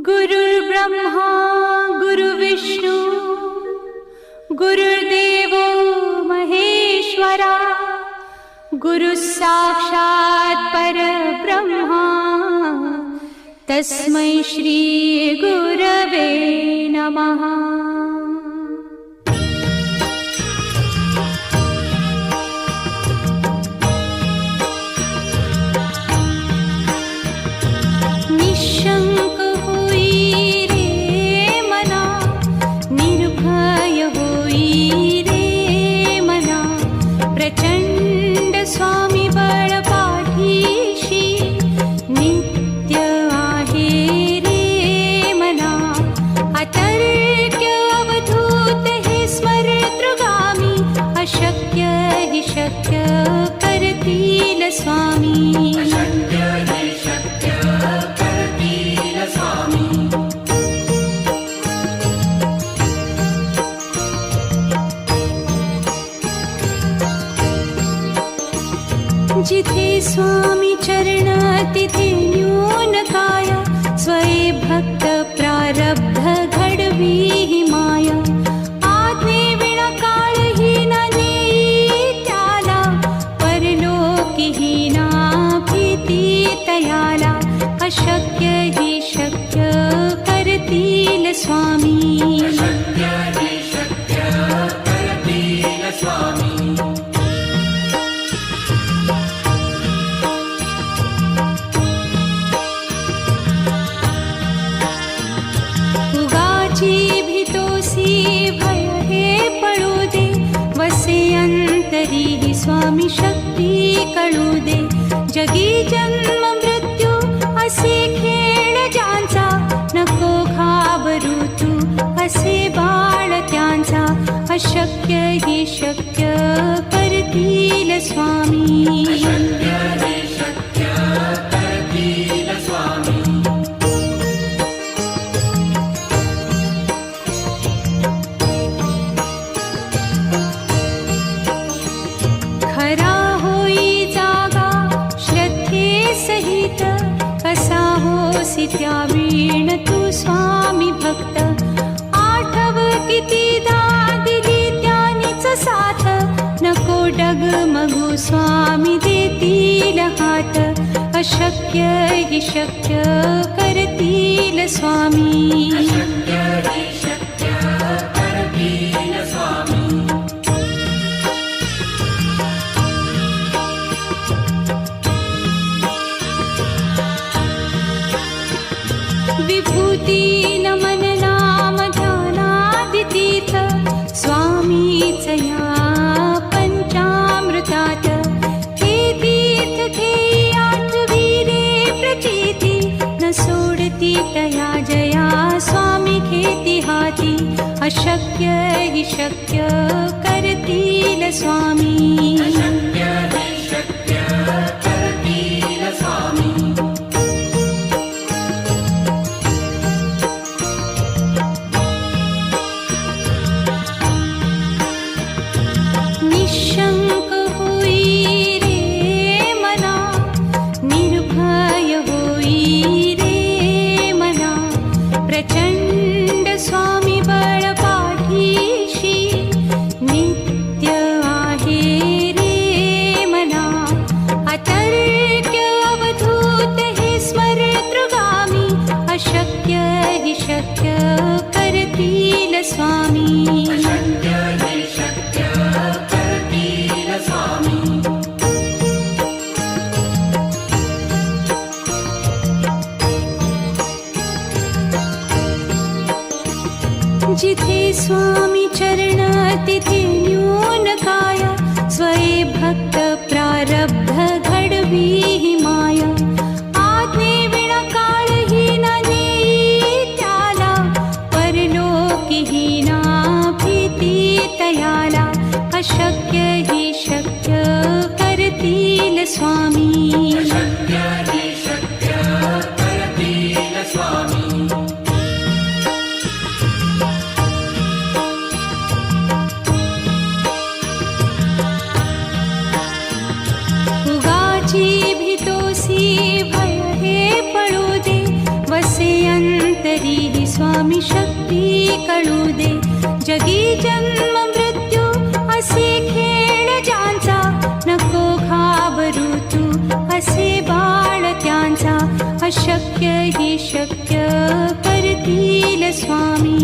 गुरुर्ब्रह्मा गुरुविष्णू गुरुर्देवो महेश्वरा गुरुः साक्षात् परब्रह्मा तस्मै श्री गुरवे नमः। निशंक होई रे मना, निर्भय होई रे मना, प्रचंड स्वामी बळ पाठीशी नित्य आहे रे मना। अतर्क्य अवधूत हे स्मरतृगामी, अशक्य हि शक्य करतील स्वामी। जिथे स्वामी चरण तिथे न्यून काया, स्वये भक्त प्रारब्ध घडवी ही माया। आज्ञे विना काळही ना नेई त्याला, परलोकी ही ना भीती तयाला। अशक्य ही शक्य करतील स्वामी। भय हे पळू दे, वसे अंतरी ही स्वामी शक्ती कळू दे। जगी जन्म मृत्यू असे खेळ ज्यांचा, नको घाबरू तू असे बाळ त्यांचा। अशक्य ही शक्य करतील स्वामी। खरा होई जागा श्रद्धे सहित, कसा होसी त्या वीण तू स्वामी भक्त। आठव कितीदा दिली त्यानीच साथ, नको डगमगू स्वामी देतील हात। अशक्य हि शक्य करतील स्वामी। विभूती नमन नाम ध्यानादितीर्थ, स्वामीच या पंचामृतात। हे तीर्थ घेई आठवी रे प्रचिती, न सोडती तया जया स्वामी घेती हाती। अशक्य हि शक्य करतील स्वामी। निशंक होई रे मना, निर्भय होई रे मना, प्रचंड स्वामी बळ पाठीशी नित्य आहे रे मना। अतर्क्य अवधूत हे स्मरतृगामी, अशक्य हि शक्य करतील स्वामी। जिथे स्वामी चरण तिथे न्यून काया, स्वये भक्त प्रारब्ध घडवी ही माया। आज्ञे विना काळही ना नेई त्याला, परलोकी ही ना भीती तयाला। अशक्य ही शक्य करतील स्वामी। उगाची भी स्वामी शक्ती कळू दे. जगी जन्म मृत्यू असे खेळ ज्यांचा, नको घाबरू तू असे बाळ त्यांचा. अशक्य ही शक्य करतील स्वामी.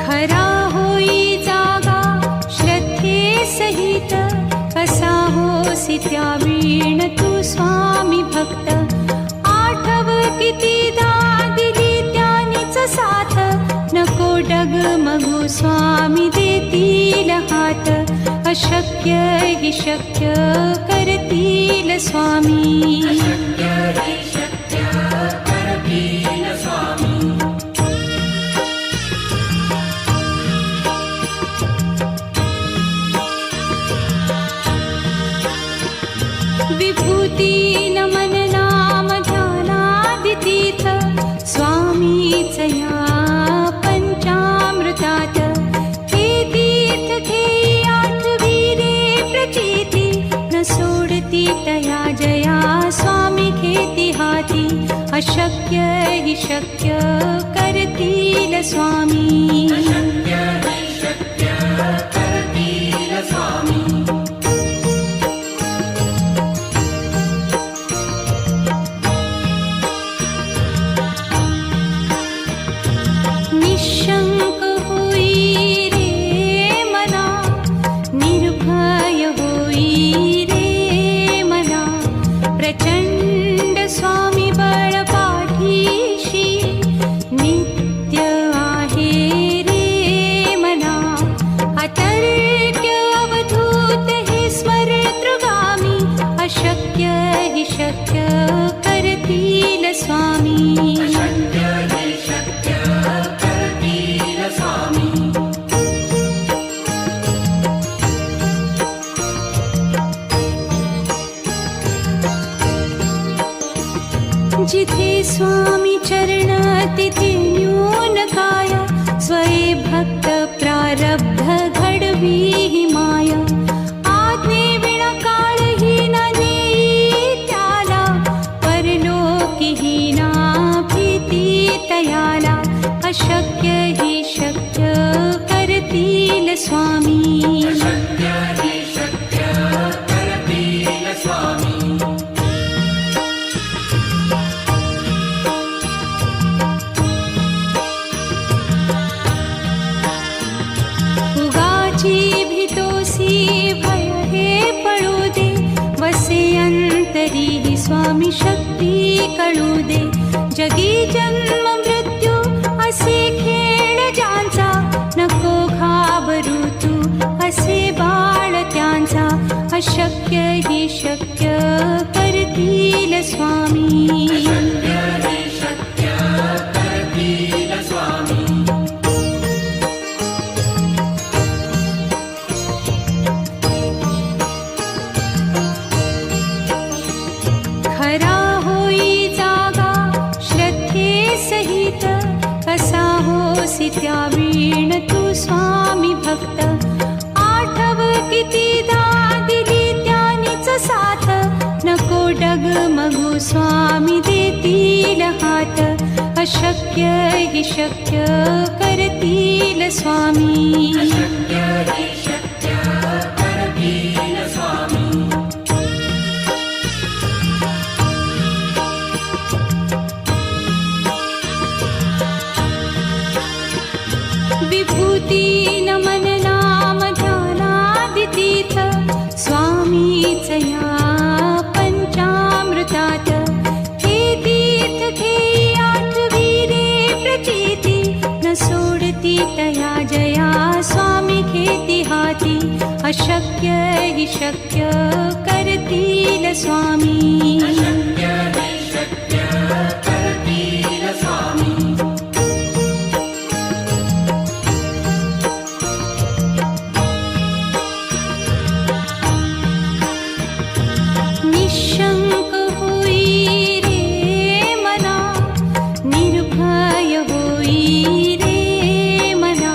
खरा होई जागा श्रद्धे सहित, कसा होसी त्या वीण तू स्वामी भक्त. आठव कितीदा दिली त्यानीच साथ, नको डगमगू स्वामी देतील हात. अशक्य हि शक्य करतील स्वामी. विभूती नमन नाम ध्यानादितीर्थ, स्वामीच या पंचामृतात. हे तीर्थ घेई आठवी रे प्रचिती, न सोडती तया जया स्वामी घेती हाती. अशक्य हि शक्य करतील स्वामी. निशंक होई रे मना, निर्भय होई रे मना. प्रचंड स्वामी बळ पाठीशी, नित्य आहे रे मना. अतर्क्य अवधूत हे स्मरतृगामी, अशक्य हि शक्य करतील स्वामी. जिथे स्वामी चरण तिथे न्यून काया, स्वये भक्त प्रारब्ध घडवी ही माया. आज्ञे विना काळही न नेई त्याला, परलोकीही ना भीती तयाला. अशक्य हि शक्य करतील स्वामी. उगाची भीतोसी भय हे पळू दे, वसे अंतरी ही स्वामी शक्ती कळू दे. जगी जन्म मृत्यू असे खेळ ज्यांचा, नको घाबरू तू असे बाळ त्यांचा. अशक्य हि शक्य करतील स्वामी. खरा होई जागा श्रद्धे सहित, कसा होसी त्या वीण तू स्वामी भक्त. आठव कितीदा दिली त्यानीच साथ, नको डगमगू स्वामी देतील हात. अशक्य हि शक्य करतील स्वामी. विभूती नमन नाम ध्यानादितीर्थ, स्वामीच या पंचामृतात. हे तीर्थ घेई आठवी रे प्रचिती, न सोडती तया जया स्वामी घेती हाती. अशक्य हि शक्य करतील स्वामी. निशंक होई रे मना, निर्भय होई रे मना.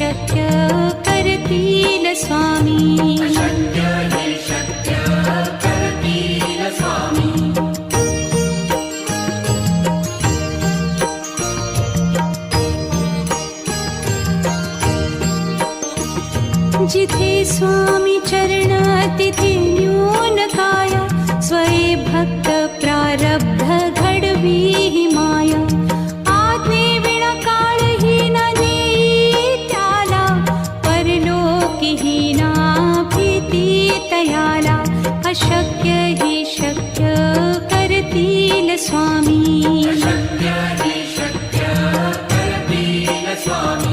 शक्य करतील स्वामी. अशक्य हे शक्य करतील स्वामी. जिथे स्वामी चरण तिथे न्यून काय. स्वये भक्त प्रारब्ध घडवी ही माया. आज्ञे विना काळही न नेई त्याला. परलोकीही ना भीती तयाला. अशक्य ही शक्य करतील स्वामी. अशक्य हे शक्य करतील स्वामी.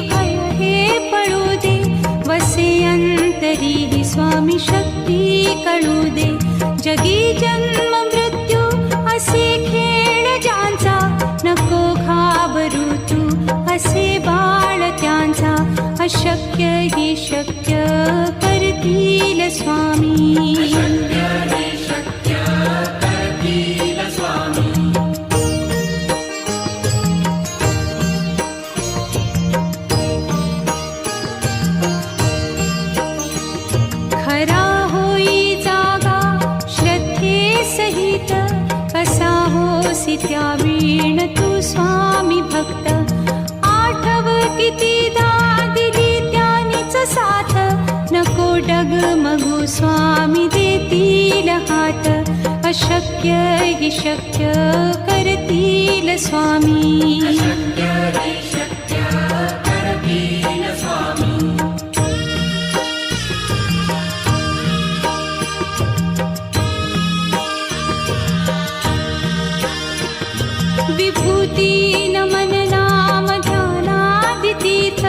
भय हे पडू दे. वसे अंतरी ही स्वामी शक्ती कळू दे. जगी जन्म मृत्यू असे खेळ ज्यांचा. नको घाबरू तू असे बाळ त्यांचा. अशक्य ही शक्य करतील स्वामी. अशक्य हे शक्य करतील स्वामी. खरा होई जागा श्रद्धे सहित. कसा होसी त्या वीण तू स्वामी भक्त. आठव कितीदा दिली त्यानीच साथ. नको डगमगू स्वामी देतील हात. अशक्य ही शक्य करतील स्वामी. अशक्य हे शक्य करतील स्वामी. विभूती नमन नाम ध्यानादितीर्थ.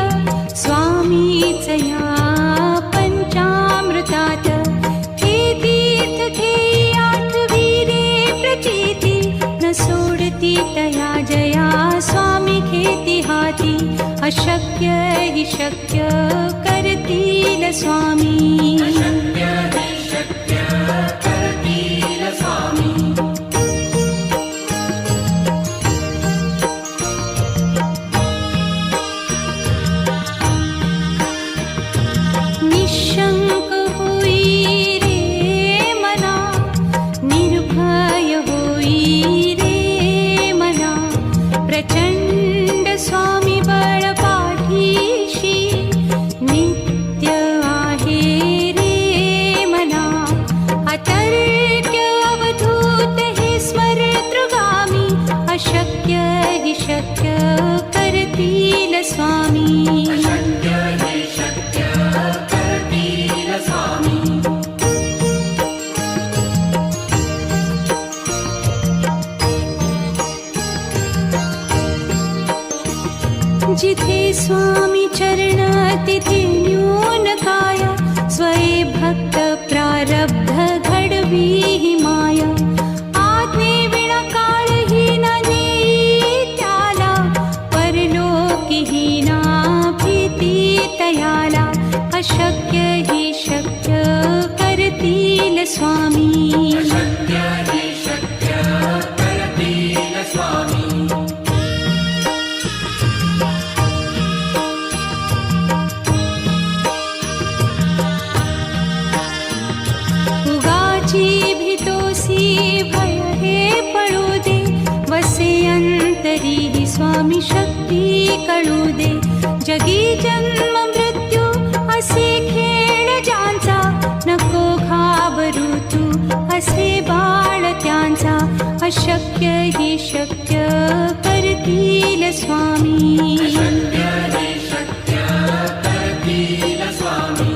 स्वामीच या पंचामृतात. हे तीर्थ घेई आठवी रे प्रचिती. न सोडती तया जया स्वामी घेती हाती. अशक्य ही शक्य करतील स्वामी. अशक्य हे शक्य करतील स्वामी. निशंक होई रे मना. निर्भय होई रे मना. प्रचंड स्वामी बळ पाठीशी. नित्य आहे रे मना. अतर्क्य अवधूत हे स्मरतृगामी. अशक्य हि शक्य करतील स्वामी. अशक्य हे शक्य करतील स्वामी. जिथे स्वामी चरण तिथे न्यून काय. स्वये भक्त प्रारब्ध घडवी ही माया. आज्ञे विना काळही न नेई त्याला. परलोकीही ना भीती तयाला. अशक्य ही शक्य करतील स्वामी. अशक्य हे शक्य करतील स्वामी. भय हे पडू दे. वसे अंतरी ही स्वामी शक्ती कळू दे. जगी जन्म मृत्यू असे खेळ ज्यांचा. नको घाबरू तू असे बाळ त्यांचा. अशक्य ही शक्य करतील स्वामी. अशक्य हे शक्य करतील स्वामी.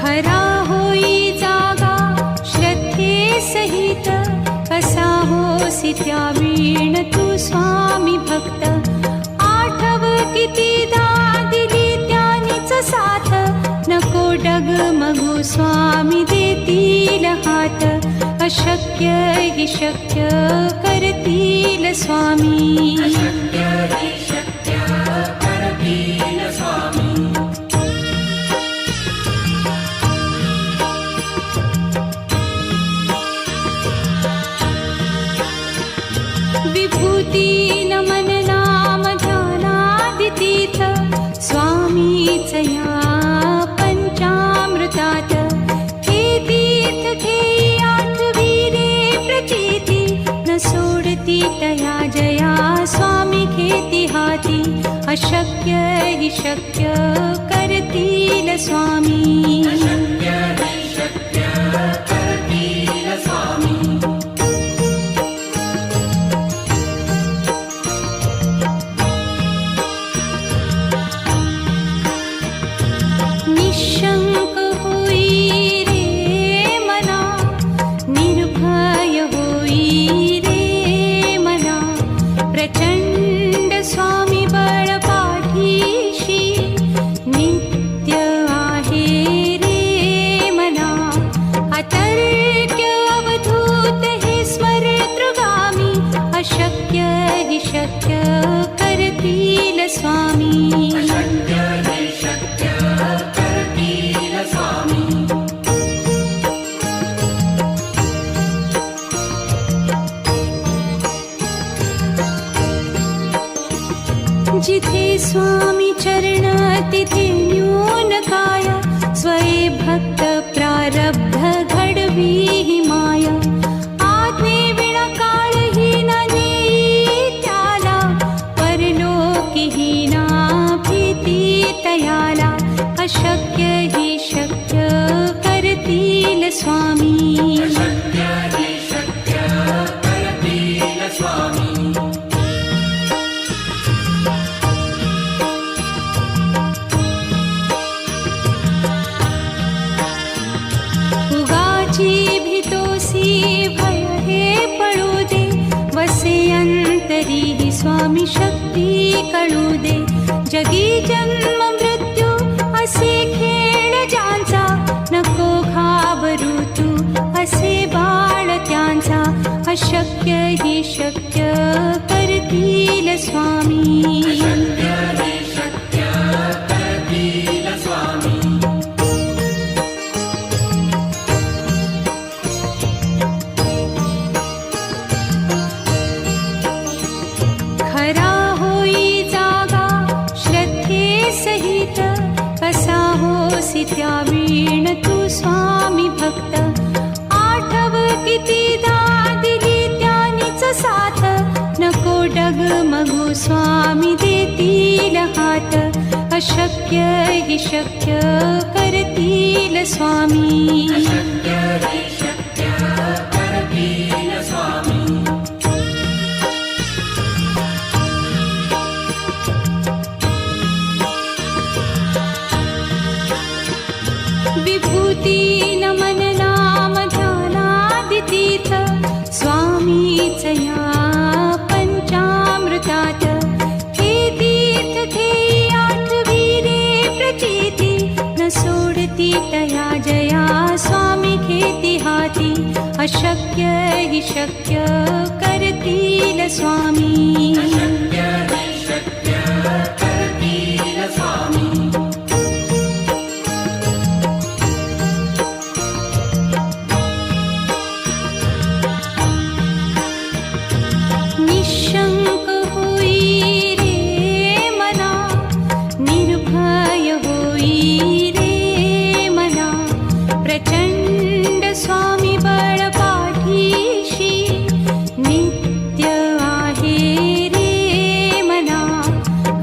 खरा होई जागा श्रद्धे सहित. कसा होसी त्या वीण तू स्वामी भक्त. आठव कितीदा दिली त्यानीच साथ. नको डगमगू स्वामी देतील हात. अशक्य हि शक्य करतील स्वामी. विभूती नमन नाम ध्यानादितीर्थ स्वामीच या पंचामृतात. हे तीर्थ घेई आठविरे प्रचिती न सोडती तया जया स्वामी घेती हाती. अशक्य हि शक्य करतील स्वामी. निशंक होई रे मना, निर्भय होई रे मना. प्रचंड स्वामी बळ पाठीशी नित्य आहे रे मना. अतर्क्य अवधूत हे स्मरतृगामी. अशक्य हि शक्य करतील स्वामी. जिथे स्वामी चरण तिथे न्यून काय. स्वये भक्त प्रारब्ध घडवी हि माया. आज्ञे विना काळही न नेई त्याला. परलोकी हि ना भीती तयाला. अशक्य हि शक्य करतील स्वामी. भीतोसी भय हे पळू दे. वसे अंतरी हि स्वामी शक्ती कळू दे. जगी जन्म मृत्यू असे खेळ ज्यांचा. नको घाबरू तू असे बाळ त्यांचा. अशक्य हि शक्य करतील स्वामी. खरा होई जागा श्रद्धे सहित. कसा होसी त्या वीण तू स्वामी भक्त. आठव कितीदा दिली त्यानीच साथ. नको डगमगू स्वामी देतील हात. अशक्य हि शक्य करतील स्वामी. विभूती नमन नाम ध्यानादितीर्थ स्वामीच या पंचामृतात. हे तीर्थ घेई आठविरे प्रचिती न सोडती तया जया स्वामी घेती हाती. अशक्य हि शक्य करतील स्वामी. निशंक होई रे मना, निर्भय होई रे मना. प्रचंड स्वामी बळ पाठीशी नित्य आहे रे मना.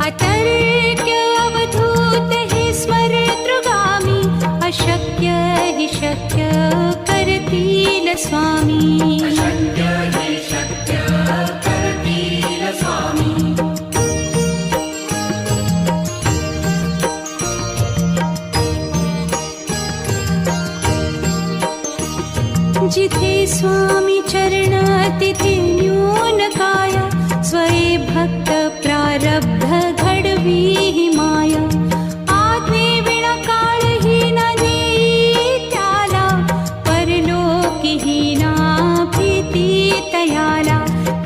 अतर्क्य अवधूत हे स्मरतृगामी. अशक्य हि शक्य करतील स्वामी. जिथे स्वामी चरण तिथे न्यून काय. स्वये भक्त प्रारब्ध घडवी हि माया. आज्ञे विना काळही न नेई त्याला. परलोकी हि ना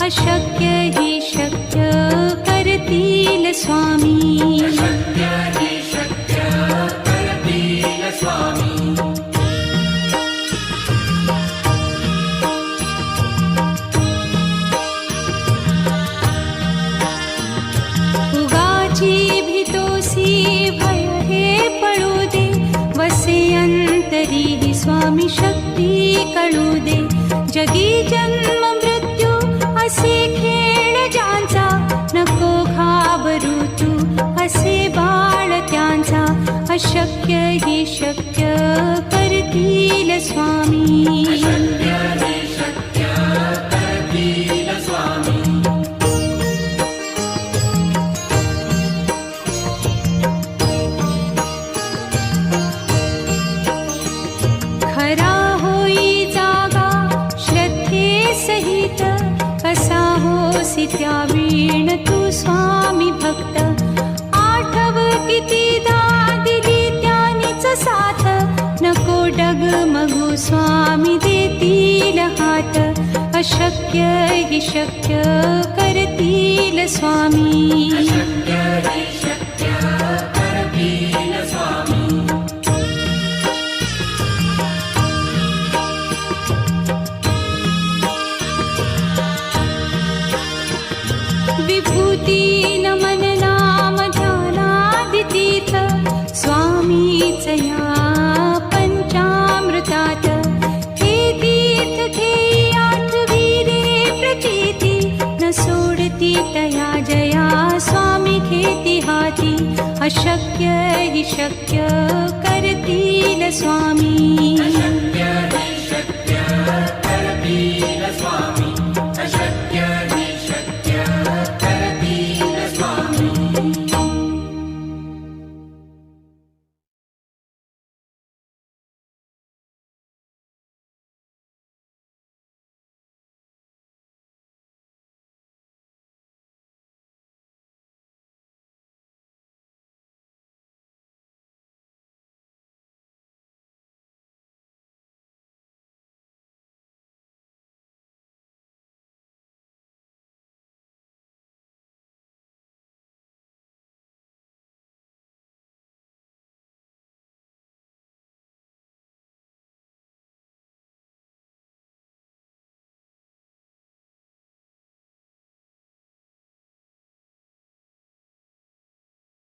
अशक्य हि शक्य करतील स्वामी. उगाची भीतोसी भय हे पळू दे, वसे अंतरी ही स्वामी शक्ती कळू दे. जगी जन्म मृत्यू असे खेळ ज्यांचा, नको घाबरू तू असे बाळ त्यांचा. अशक्य हि शक्य करतील स्वामी. खरा होई जागा श्रद्धे सहित, कसा होसी त्या वीण तू स्वामी भक्त. आठव कितीदा दिली त्यानीच साथ, नको डगमगू स्वामी देतील हात. अशक्य हि शक्य करतील स्वामी. विभूती नमन नाम ध्यानादितीर्थ, स्वामीच या पंचामृतात. हे तीर्थ घेई आठवी रे प्रचिती, न सोडती तया जया स्वामी घेती हाती. अशक्य हि शक्य करतील स्वामी. स्वामी.